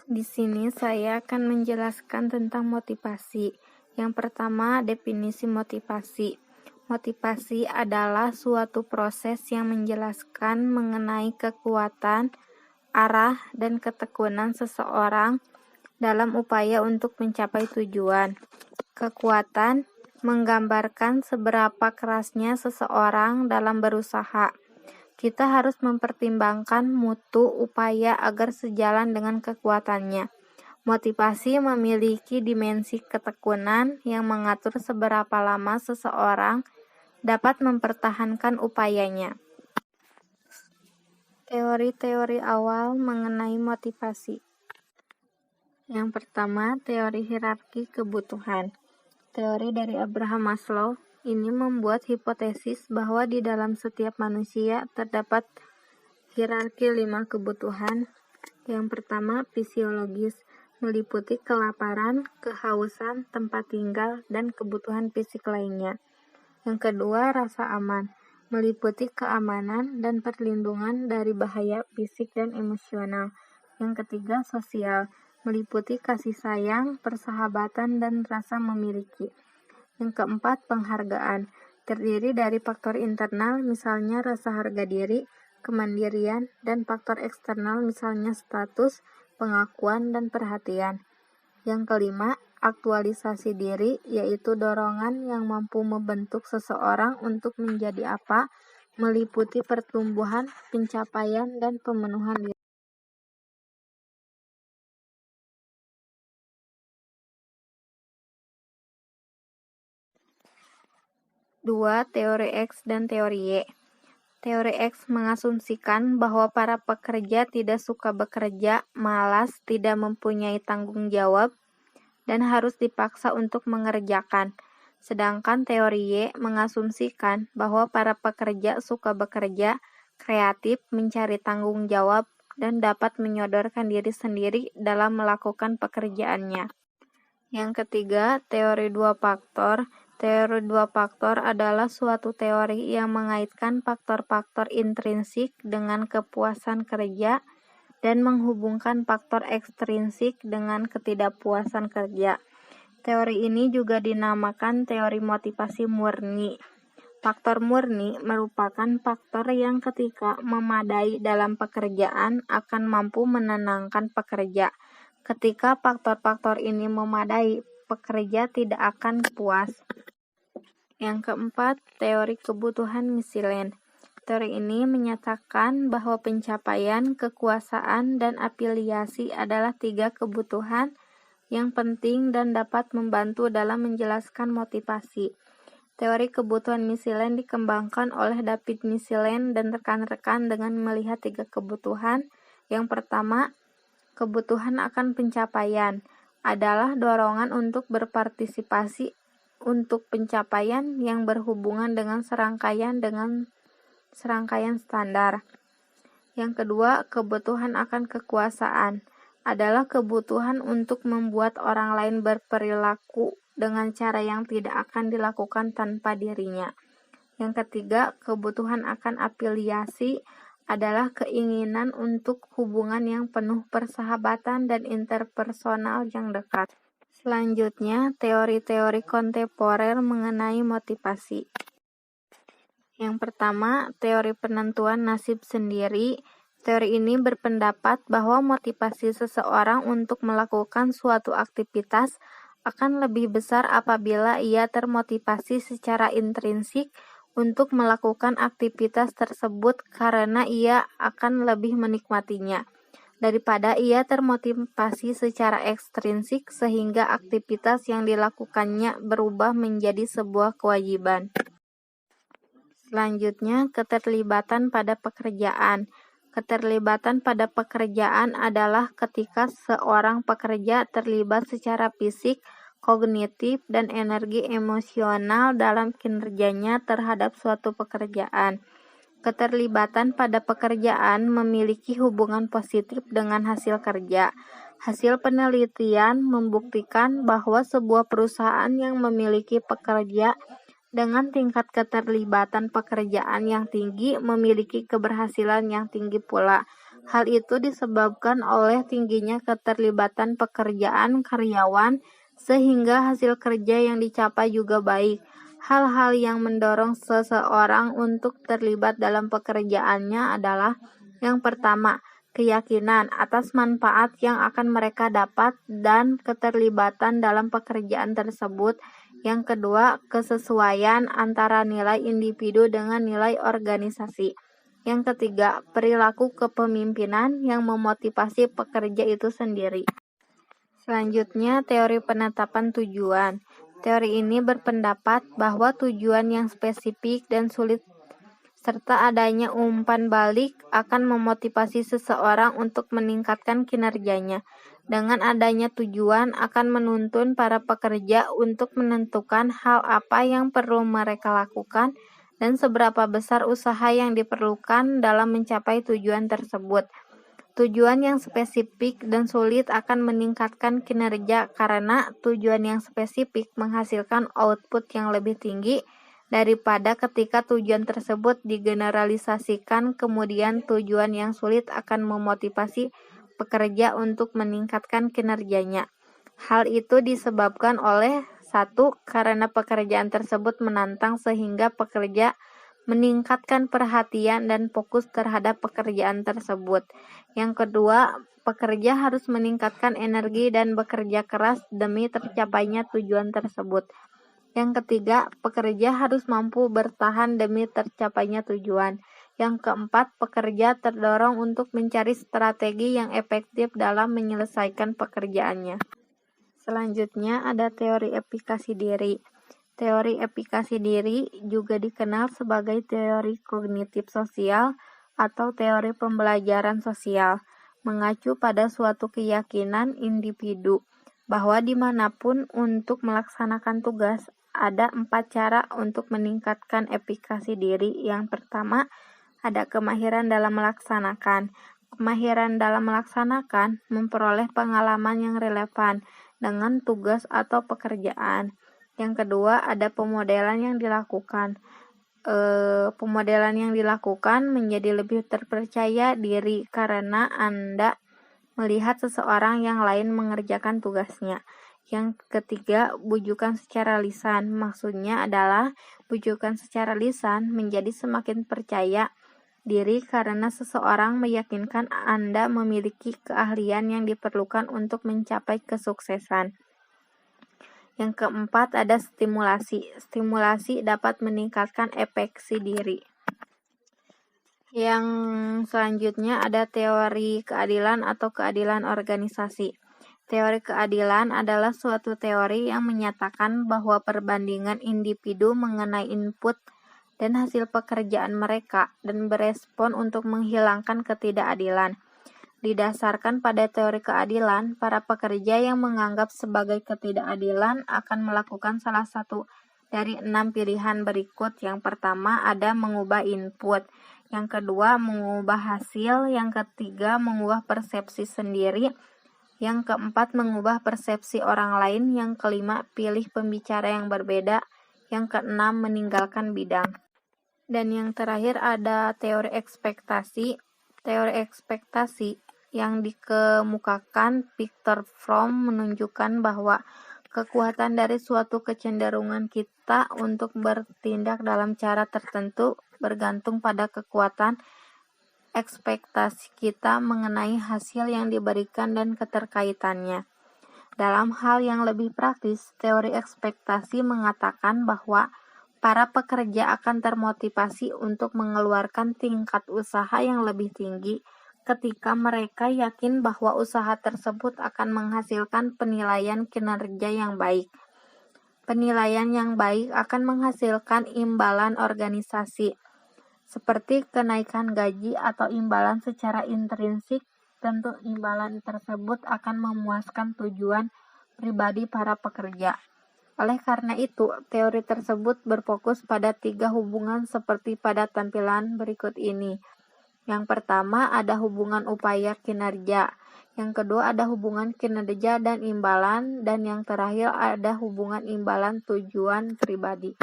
Di sini saya akan menjelaskan tentang motivasi. Yang pertama, definisi motivasi. Motivasi adalah suatu proses yang menjelaskan mengenai kekuatan, arah, dan ketekunan seseorang dalam upaya untuk mencapai tujuan. Kekuatan menggambarkan seberapa kerasnya seseorang dalam berusaha. Kita harus mempertimbangkan mutu upaya agar sejalan dengan kekuatannya. Motivasi memiliki dimensi ketekunan yang mengatur seberapa lama seseorang dapat mempertahankan upayanya. Teori-teori awal mengenai motivasi. Yang pertama, teori hierarki kebutuhan. Teori dari Abraham Maslow ini membuat hipotesis bahwa di dalam setiap manusia terdapat hierarki 5 kebutuhan. Yang pertama, fisiologis, meliputi kelaparan, kehausan, tempat tinggal, dan kebutuhan fisik lainnya. Yang kedua, rasa aman, meliputi keamanan dan perlindungan dari bahaya fisik dan emosional. Yang ketiga, sosial, meliputi kasih sayang, persahabatan, dan rasa memiliki. Yang keempat, penghargaan, terdiri dari faktor internal, misalnya rasa harga diri, kemandirian, dan faktor eksternal, misalnya status, pengakuan, dan perhatian. Yang kelima, aktualisasi diri, yaitu dorongan yang mampu membentuk seseorang untuk menjadi apa, meliputi pertumbuhan, pencapaian, dan pemenuhan diri. 2. Teori X dan teori Y. Teori X mengasumsikan bahwa para pekerja tidak suka bekerja, malas, tidak mempunyai tanggung jawab, dan harus dipaksa untuk mengerjakan. Sedangkan teori Y mengasumsikan bahwa para pekerja suka bekerja, kreatif, mencari tanggung jawab, dan dapat menyodorkan diri sendiri dalam melakukan pekerjaannya. Yang ketiga, teori 2 faktor. Teori 2 faktor adalah suatu teori yang mengaitkan faktor-faktor intrinsik dengan kepuasan kerja dan menghubungkan faktor ekstrinsik dengan ketidakpuasan kerja. Teori ini juga dinamakan teori motivasi murni. Faktor murni merupakan faktor yang ketika memadai dalam pekerjaan akan mampu menenangkan pekerja. Ketika faktor-faktor ini memadai, pekerja tidak akan puas. Yang keempat, teori kebutuhan misilen. Teori ini menyatakan bahwa pencapaian, kekuasaan, dan afiliasi adalah 3 kebutuhan yang penting dan dapat membantu dalam menjelaskan motivasi. Teori kebutuhan misilen dikembangkan oleh David Misilen dan rekan-rekan dengan melihat 3 kebutuhan. Yang pertama, kebutuhan akan pencapaian adalah dorongan untuk berpartisipasi untuk pencapaian yang berhubungan dengan serangkaian standar. Yang kedua, kebutuhan akan kekuasaan adalah kebutuhan untuk membuat orang lain berperilaku dengan cara yang tidak akan dilakukan tanpa dirinya. Yang ketiga, kebutuhan akan afiliasi adalah keinginan untuk hubungan yang penuh persahabatan dan interpersonal yang dekat. Selanjutnya, teori-teori kontemporer mengenai motivasi. Yang pertama, teori penentuan nasib sendiri. Teori ini berpendapat bahwa motivasi seseorang untuk melakukan suatu aktivitas akan lebih besar apabila ia termotivasi secara intrinsik untuk melakukan aktivitas tersebut karena ia akan lebih menikmatinya, daripada ia termotivasi secara ekstrinsik sehingga aktivitas yang dilakukannya berubah menjadi sebuah kewajiban. Selanjutnya, keterlibatan pada pekerjaan. Keterlibatan pada pekerjaan adalah ketika seorang pekerja terlibat secara fisik, kognitif, dan energi emosional dalam kinerjanya terhadap suatu pekerjaan. Keterlibatan pada pekerjaan memiliki hubungan positif dengan hasil kerja. Hasil penelitian membuktikan bahwa sebuah perusahaan yang memiliki pekerja dengan tingkat keterlibatan pekerjaan yang tinggi memiliki keberhasilan yang tinggi pula. Hal itu disebabkan oleh tingginya keterlibatan pekerjaan karyawan sehingga hasil kerja yang dicapai juga baik. Hal-hal yang mendorong seseorang untuk terlibat dalam pekerjaannya adalah yang pertama, keyakinan atas manfaat yang akan mereka dapat dan keterlibatan dalam pekerjaan tersebut. Yang kedua, kesesuaian antara nilai individu dengan nilai organisasi. Yang ketiga, perilaku kepemimpinan yang memotivasi pekerja itu sendiri. Selanjutnya, teori penetapan tujuan. Teori ini berpendapat bahwa tujuan yang spesifik dan sulit serta adanya umpan balik akan memotivasi seseorang untuk meningkatkan kinerjanya. Dengan adanya tujuan akan menuntun para pekerja untuk menentukan hal apa yang perlu mereka lakukan dan seberapa besar usaha yang diperlukan dalam mencapai tujuan tersebut. Tujuan yang spesifik dan sulit akan meningkatkan kinerja karena tujuan yang spesifik menghasilkan output yang lebih tinggi daripada ketika tujuan tersebut digeneralisasikan. Kemudian tujuan yang sulit akan memotivasi pekerja untuk meningkatkan kinerjanya. Hal itu disebabkan oleh satu, karena pekerjaan tersebut menantang sehingga pekerja meningkatkan perhatian dan fokus terhadap pekerjaan tersebut. Yang kedua, pekerja harus meningkatkan energi dan bekerja keras demi tercapainya tujuan tersebut. Yang ketiga, pekerja harus mampu bertahan demi tercapainya tujuan. Yang keempat, pekerja terdorong untuk mencari strategi yang efektif dalam menyelesaikan pekerjaannya. Selanjutnya ada teori efikasi diri. Teori efikasi diri juga dikenal sebagai teori kognitif sosial atau teori pembelajaran sosial, mengacu pada suatu keyakinan individu bahwa dimanapun untuk melaksanakan tugas, ada 4 cara untuk meningkatkan efikasi diri. Yang pertama, ada kemahiran dalam melaksanakan. Kemahiran dalam melaksanakan memperoleh pengalaman yang relevan dengan tugas atau pekerjaan. Yang kedua, ada pemodelan yang dilakukan. Pemodelan yang dilakukan menjadi lebih terpercaya diri karena Anda melihat seseorang yang lain mengerjakan tugasnya. Yang ketiga, bujukan secara lisan. Maksudnya adalah bujukan secara lisan menjadi semakin percaya diri karena seseorang meyakinkan Anda memiliki keahlian yang diperlukan untuk mencapai kesuksesan. Yang keempat, ada stimulasi. Stimulasi dapat meningkatkan efikasi diri. Yang selanjutnya ada teori keadilan atau keadilan organisasi. Teori keadilan adalah suatu teori yang menyatakan bahwa perbandingan individu mengenai input dan hasil pekerjaan mereka dan berespon untuk menghilangkan ketidakadilan. Didasarkan pada teori keadilan, para pekerja yang menganggap sebagai ketidakadilan akan melakukan salah satu dari 6 pilihan berikut. Yang pertama ada mengubah input, yang kedua mengubah hasil, yang ketiga mengubah persepsi sendiri, yang keempat mengubah persepsi orang lain, yang kelima pilih pembicara yang berbeda, yang keenam meninggalkan bidang. Dan yang terakhir ada teori ekspektasi. Teori ekspektasi yang dikemukakan Viktor Fromm menunjukkan bahwa kekuatan dari suatu kecenderungan kita untuk bertindak dalam cara tertentu bergantung pada kekuatan ekspektasi kita mengenai hasil yang diberikan dan keterkaitannya. Dalam hal yang lebih praktis, teori ekspektasi mengatakan bahwa para pekerja akan termotivasi untuk mengeluarkan tingkat usaha yang lebih tinggi ketika mereka yakin bahwa usaha tersebut akan menghasilkan penilaian kinerja yang baik. Penilaian yang baik akan menghasilkan imbalan organisasi, seperti kenaikan gaji atau imbalan secara intrinsik. Tentu imbalan tersebut akan memuaskan tujuan pribadi para pekerja. Oleh karena itu, teori tersebut berfokus pada 3 hubungan seperti pada tampilan berikut ini. Yang pertama ada hubungan upaya kinerja, yang kedua ada hubungan kinerja dan imbalan, dan yang terakhir ada hubungan imbalan tujuan pribadi.